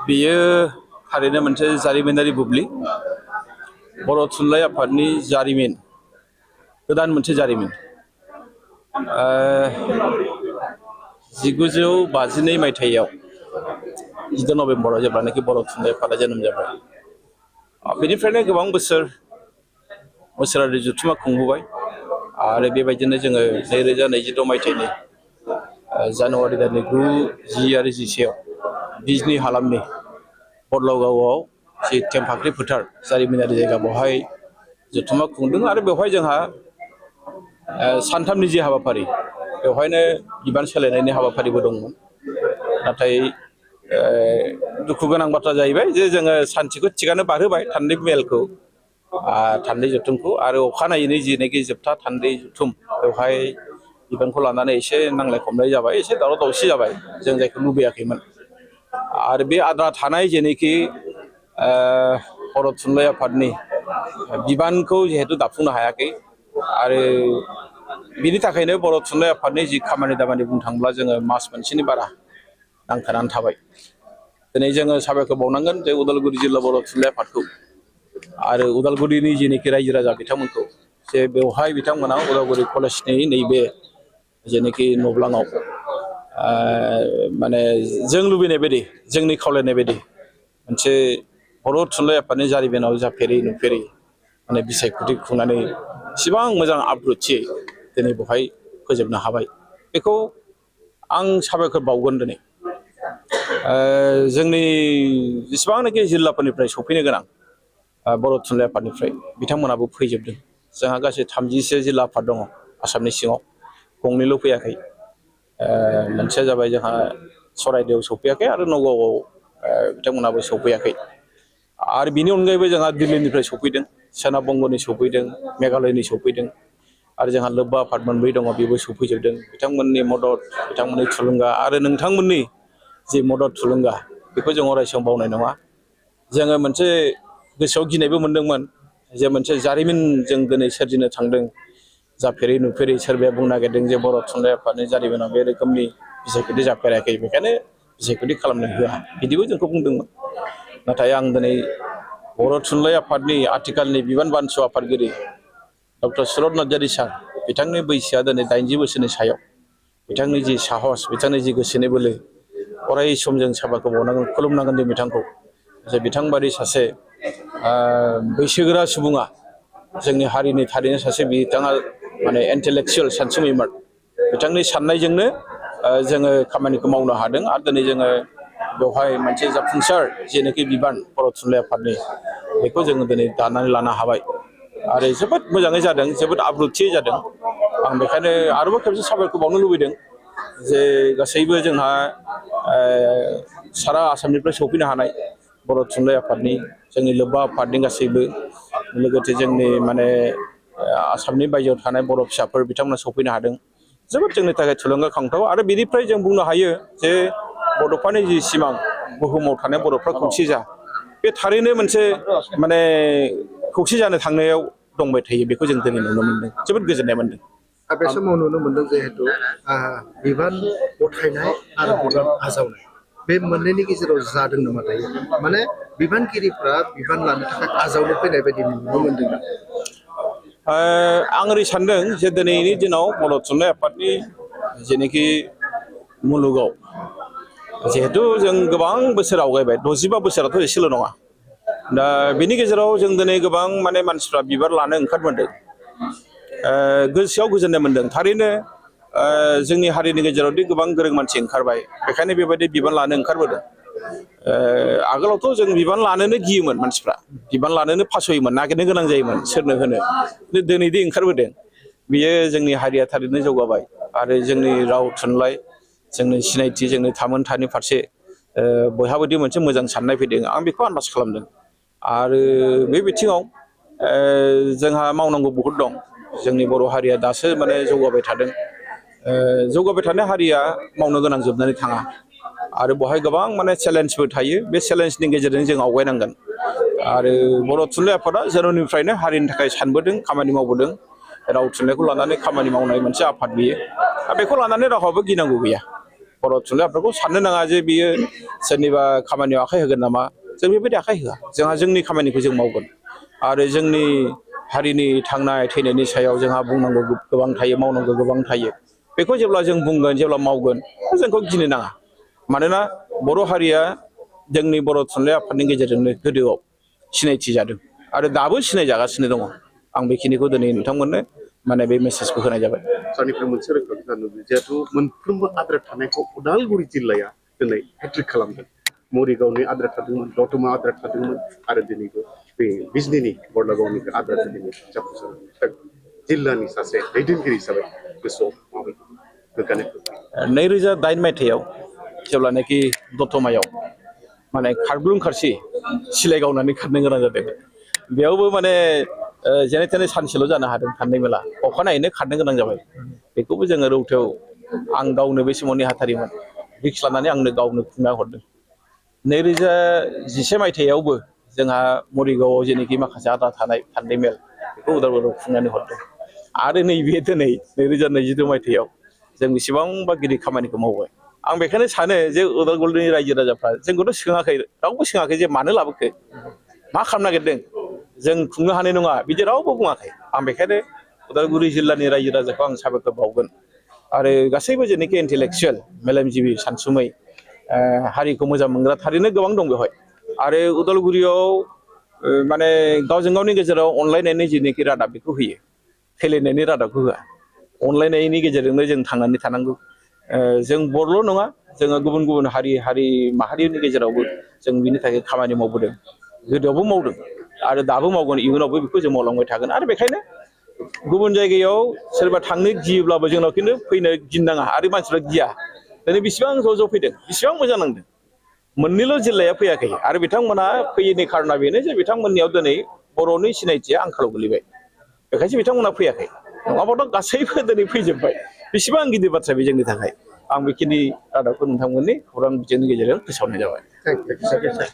बेयो थारैनो मोनसे जारिमिनारि बुब्लि बर' थुनलाइ आफादनि जारिमिन गोदान मोनसे जारिमिन 1952 मायथाइयाव 10 नभेम्बराव जेब्लानाखि बर' थुनलाइ आफादा जोनोम जाबाय बेनिफ्रायनो गोबां बोसोरारि जथुम्मा खुंबोबाय आरो बेबायदिनो जोङो 2026 मायथाइनि जानुवारि दाननि 9, 10 आरो 11 बिजनी हालामनि बदलावगावआव जि थेमफाख्रि फोथार जारिमिनारि जायगा बेवहाय जथुम्मा खुंदों आरो बेवहाय जोंहा सानथामनि जि हाबाफारि बेवहायनो बिबान सोलायनायनि हाबाफारिबो दंमोन नाथाय दुखु गोनां बाथ्रा जाहैबाय जे जोङो सानसेखौ थिगानो बारहोबाय थान्दै मेलखौ थान्दै जथुमखौ आरो अखानायैनो जिनेखि जोबथा थान्दै जथुम बेवहाय बिबानखौ लानानै एसे नांलाय खमलाय जाबाय एसे दावराव दावसि जाबाय जों जायखौ लुबैयाखैमोन आरो बे आद्रा थानाय जेनेखि बर' थुनलाइ आफादनि बिबानखौ जिहेतु दाफुंनो हायाखै आरो बिनि थाखायनो बर' थुनलाइ आफादनि जि खामानि दामानि बुंनो थाङोब्ला जोङो मास मोनसेनि बारा नांथानानै थाबाय दिनै जोङो साबायखर बावनांगोन जे उदालगुरि जिल्ला बर' थुनलाइ आफादखौ आरो उदालगुरिनि जेनेखि रायजो राजा बिथांमोनखौ जे बेवहाय बिथांमोना उदालगुरि कलेजनि नैबे जेनेखि नब्लाङाव माने जों लुबैनाय बायदि जोंनि खावलायनाय बायदि मोनसे बर' थुनलाइ आफादनि जारिमिनाव जाफेरै नुफेरै माने बिसायख'थि खुंनानै एसेबां मोजां आब्रुथियै दिनै बेवहाय फोजोबनो हाबाय बेखौ आं साबायखर बावगोन दिनै जोंनि जेसेबांनाखि जिल्लाफोरनिफ्राय सफैनो गोनां बर' थुनलाइ आफादनिफ्राय बिथांमोनाबो फैजोबदों जोंहा गासै 30सो जिल्ला आफाद दङ आसामनि सिङाव गंनैल' फैयाखै मोनसेया जाबाय जोंहा सराइदेवआव सफैयाखै आरो नगावआव बिथांमोनाबो सफैयाखै आरो बिनि अनगायैबो जोंहा दिल्लीनिफ्राय सफैदों सोनाब बंगनि सफैदों मेघालयनि सफैदों आरो जोंहा लोब्बा आफाद मोनब्रै दङ बेबो सफैजोबदों बिथांमोननि मदद बिथांमोननि थुलुंगा आरो नोंथांमोननि जि मदद थुलुंगा बेखौ जों अरायसम बावनाय नङा जोङो मोनसे गोसोआव गिनायबो मोनदोंमोन जे मोनसे जारिमिन जों दिनै सोरजिनो थांदों जाफेरै नुफेरै सोरबाया बुंनो नागिरदों जे बर' थुनलाइ आफादनि जारिमिनाव बे रोखोमनि बिसायख'थि जाफेराखै बेखायनो बिसायख'थि खालामनो होआ बिदिबो जोंखौ बुंदोंमोन नाथाय आं दिनै बर' थुनलाइ आफादनि आथिखालनि बिबान बानसु आफादगिरि डक्टर सुरत नार्जारी सार बिथांनि बैसोआ दिनै 80 बोसोरनि सायाव बिथांनि जि साहस बिथांनि जि गोसोनि बोलो अराय सम जों साबायखर बावनांगोन खुलुमनांगोन जों बिथांखौ जे बिथांबादि सासे बैसोगोरा सुबुङा जोंनि हारिनि थारैनो सासे बिथाङा माने इन्टेलेक्चुवेल सानसुमैमोन बिथांनि साननायजोंनो जोङो खामानिखौ मावनो हादों आरो दिनै जोङो बेवहाय मोनसे जाफुंसार जेनोखि बिबान बर' थुनलाइ आफादनि बेखौ जोङो दिनै दानानै लानो हाबाय आरो जोबोद मोजाङै जादों जोबोद आब्रुथियै जादों आं बेखायनो आरोबाव खेबसे साबायखर बावनो लुबैदों जे गासैबो जोंहा सारा आसामनिफ्राय सफैनो हानाय बर' थुनलाइ आफादनि जोंनि लोब्बा आफादनि गासैबो लोगोसे जोंनि माने आसामनि बायजोआव थानाय बर' फिसाफोर बिथांमोना सफैनो हादों जोबोद जोंनि थाखाय थुलुंगाखांथाव आरो बेनिफ्राय जों बुंनो हायो जे बड'फानि जि सिमां बुहुमाव थानाय बर'फ्रा खौसे जा बे थारैनो मोनसे माने खौसे जानो थांनायाव दंबाय थायो बेखौ जों दिनै नुनो मोनदों जोबोद गोजोननाय मोनदों बे समाव नुनो मोनदों जिहेतु बिबान गथायनाय आरो बिबान आजावनाय बे मोननैनि गेजेराव जादों नामा दायो माने बिबानगिरिफ्रा बिबान लानो थाखाय आजावनो फैनाय बायदि नुनो मोनदों आं ओरै सानदों जे दिनैनि दिनाव बर' थुनलाइ आफादनि जेनोखि मुलुगाव जिहेतु जों गोबां बोसोर आवगायबाय 65 बोसोराथ' एसेल' नङा दा बेनि गेजेराव जों दिनै गोबां माने मानसिफ्रा बिबान लानो ओंखारबोदों गोसोआव गोजोननाय मोनदों थारैनो जोंनि हारिनि गेजेरावदि गोबां गोरों मानसि ओंखारबाय बेखायनो बेबायदि बिबान लानो ओंखारबोदों आगोलावथ' जों बिबान लानोनो गियोमोन मानसिफ्रा बिबान लानोनो फासयोमोन नागिरनो गोनां जायोमोन सोरनो होनो दिनैदि ओंखारबोदों बियो जोंनि हारिया थारैनो जौगाबाय आरो जोंनि राव थुनलाइ जोंनि सिनायथि जोंनि थामोनथानि फारसे बयहाबोदि मोनसे मोजां साननाय फैदों आं बेखौ आन्दाज खालामदों आरो बे बिथिङाव जोंहा मावनांगौ बहुद दं जोंनि बर' हारिया दासो माने जौगाबाय थादों जौगाबाय थानाय हारिया मावनो गोनां जोबनानै थाङा आरो बेवहाय गोबां माने चेलेन्जफोर थायो बे चेलेन्जनि गेजेरजों जों आवगायनांगोन आरो बर' थुनलाइ आफादा जोनोमनिफ्रायनो हारिनि थाखाय सानबोदों खामानि मावबोदों राव थुनलाइखौ लानानै खामानि मावनाय मोनसे आफाद बियो बेखौ लानानै रावहाबो गिनांगौ गैया बर' थुनलाइ आफादखौ साननो नाङा जे बियो सोरनिबा खामानियाव आखाइ होगोन नामा जों बेबायदि आखाइ होआ जोंहा जोंनि खामानिखौ जों मावगोन आरो जोंनि हारिनि थांनाय थैनायनि सायाव जोंहा बुंनांगौ गोबां थायो मावनांगौ गोबां थायो बेखौ जेब्ला जों बुंगोन जेब्ला मावगोन जोंखौ गिनो नाङा मानोना बर' हारिया जोंनि बर' थुनलाइ आफादनि गेजेरजोंनो गोदोआव सिनायथि जादों आरो दाबो सिनायजागासिनो दङ आं बेखिनिखौ दिनै नोंथांमोननो माने बे मेसेजखौ होनाय जाबाय सारनिफ्राय मोनसे रोखा खोनानो जिहेथु मोनफ्रोमबो आद्रा थानायखौ उदालगुरि जिल्लाया दिनै हेट्रिक खालामदों मरिगावनि आद्रा थादोंमोन दतमा आद्रा थादोंमोन आरो दिनैबो बे बिजनीनि बरलागावनि आद्रा दिनै जाफुंसार जिल्लानि सासे दैदेनगिरि हिसाबै गोसोआव माबायदि गोग्गानाय 2008 मायथाइयाव जेब्लानाखि दतमायाव माने खारग्लुं खारसि सिलाइ गावनानै खारनो गोनां जादों बेयावबो माने जेने थेने सानसेल' जानो हादों खारनाय मेला अखानायैनो खारनो गोनां जाबाय बेखौबो जोङो रौथायाव आं गावनो बे समाव नेहाथारिमोन रिक्स लानानै आंनो गावनो खुंना हरदों 2011 मायथाइयावबो जोंहा मरिगावआव जेनेखि माखासे आद्रा थानाय खारनाय मेल बेखौ उदालगुरियाव खुंनानै हरदों आरो नैबे दिनै 2022 मायथाइयाव जों बेसेबांबा गिदिर खामानिखौ मावबाय आं बेखायनो सानो जे उदालगुरिनि रायजो राजाफ्रा जोंखौथ' सोङाखै रावबो सोङाखै जे मानो लाबोखो मा खालामनो नागिरदों जों खुंनो हानाय नङा बिदि रावबो बुङाखै आं बेखायनो उदालगुरि जिल्लानि रायजो राजाखौ आं साबायखर बावगोन आरो गासैबो जेनोखि इन्टेलेक्सुवेल मेलेमजिबि सानसुमै हारिखौ मोजां मोनग्रा थारैनो गोबां दं बेवहाय आरो उदालगुरियाव माने गावजों गावनि गेजेराव अनलायनायनि जेनोखि रादाब बेखौ होयो थैलायनायनि रादाबखौ होआ अनलायनायनि गेजेरजोंनो जों थांनानै थानांगौ जों बर'ल' नङा जोङो गुबुन गुबुन हारि माहारिनि गेजेरावबो जों बिनि थाखाय खामानि मावबोदों गोदोआवबो मावदों आरो दाबो मावगोन इयुनावबो बेखौ जों मावलांबाय थागोन आरो बेखायनो गुबुन जायगायाव सोरबा थांनो गियोब्लाबो जोंनाव खिन्थु फैनो गिनाङा आरो मानसिफ्रा गिया दिनै बेसेबां ज' फैदों बेसेबां मोजां नांदों मोननैल' जिल्लाया फैयाखै आरो बिथांमोना फैयैनि खारना बेनो जे बिथांमोननियाव दिनै बर'नि सिनायथिया आंखालाव गोलैबाय बेखायसो बिथांमोना फैयाखै नङाबाथ' गासैबो दिनै फैजोब्बाय बेसेबां गिदिर बाथ्रा बे जोंनि थाखाय आं बेखिनि रादाबखौ नोंथांमोननि खौरां बिजोंनि गेजेरजों फोसावनाय जाबाय। Thank you